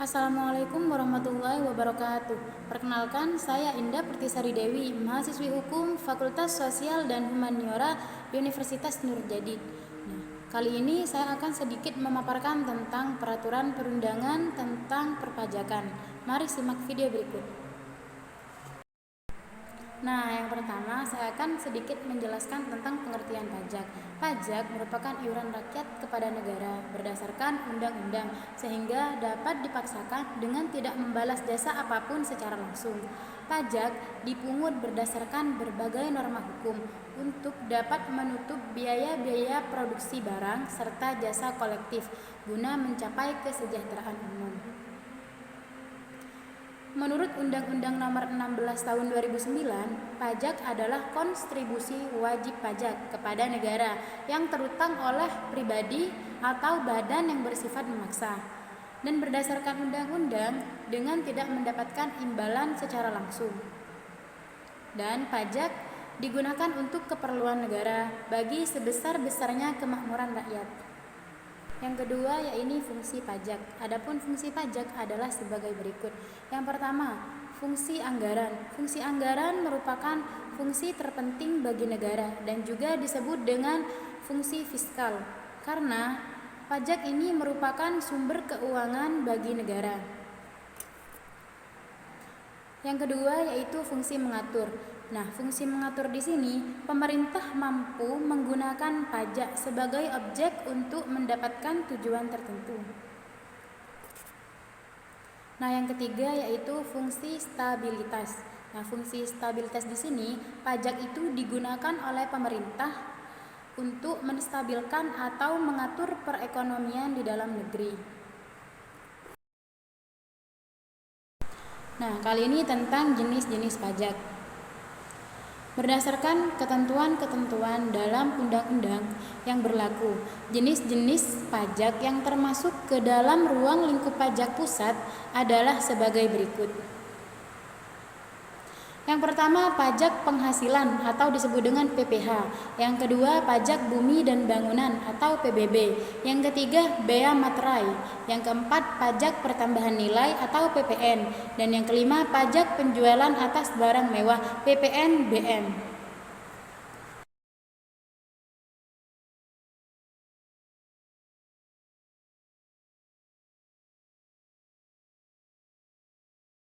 Assalamualaikum warahmatullahi wabarakatuh. Perkenalkan, saya Indah Pertisari Dewi, mahasiswi Hukum Fakultas Sosial dan Humaniora Universitas Nurjadid. Kali ini saya akan sedikit memaparkan tentang peraturan perundangan tentang perpajakan. Mari simak video berikut. Yang pertama saya akan sedikit menjelaskan tentang pengertian pajak. Pajak merupakan iuran rakyat kepada negara berdasarkan undang-undang sehingga dapat dipaksakan dengan tidak membalas jasa apapun secara langsung. Pajak dipungut berdasarkan berbagai norma hukum untuk dapat menutup biaya-biaya produksi barang serta jasa kolektif guna mencapai kesejahteraan umum. Menurut Undang-Undang Nomor 16 Tahun 2009, pajak adalah kontribusi wajib pajak kepada negara yang terutang oleh pribadi atau badan yang bersifat memaksa dan berdasarkan undang-undang dengan tidak mendapatkan imbalan secara langsung. Dan pajak digunakan untuk keperluan negara bagi sebesar-besarnya kemakmuran rakyat. Yang kedua yaitu fungsi pajak. Adapun fungsi pajak adalah sebagai berikut. Yang pertama, fungsi anggaran. Fungsi anggaran merupakan fungsi terpenting bagi negara dan juga disebut dengan fungsi fiskal karena pajak ini merupakan sumber keuangan bagi negara. Yang kedua yaitu fungsi mengatur. Fungsi mengatur di sini, pemerintah mampu menggunakan pajak sebagai objek untuk mendapatkan tujuan tertentu. Yang ketiga yaitu fungsi stabilitas. Fungsi stabilitas di sini, pajak itu digunakan oleh pemerintah untuk menstabilkan atau mengatur perekonomian di dalam negeri. Kali ini tentang jenis-jenis pajak. Berdasarkan ketentuan-ketentuan dalam undang-undang yang berlaku, jenis-jenis pajak yang termasuk ke dalam ruang lingkup pajak pusat adalah sebagai berikut. Yang pertama, pajak penghasilan atau disebut dengan PPh. Yang kedua, pajak bumi dan bangunan atau PBB. Yang ketiga, bea materai. Yang keempat, pajak pertambahan nilai atau PPN. Dan yang kelima, pajak penjualan atas barang mewah PPNBM.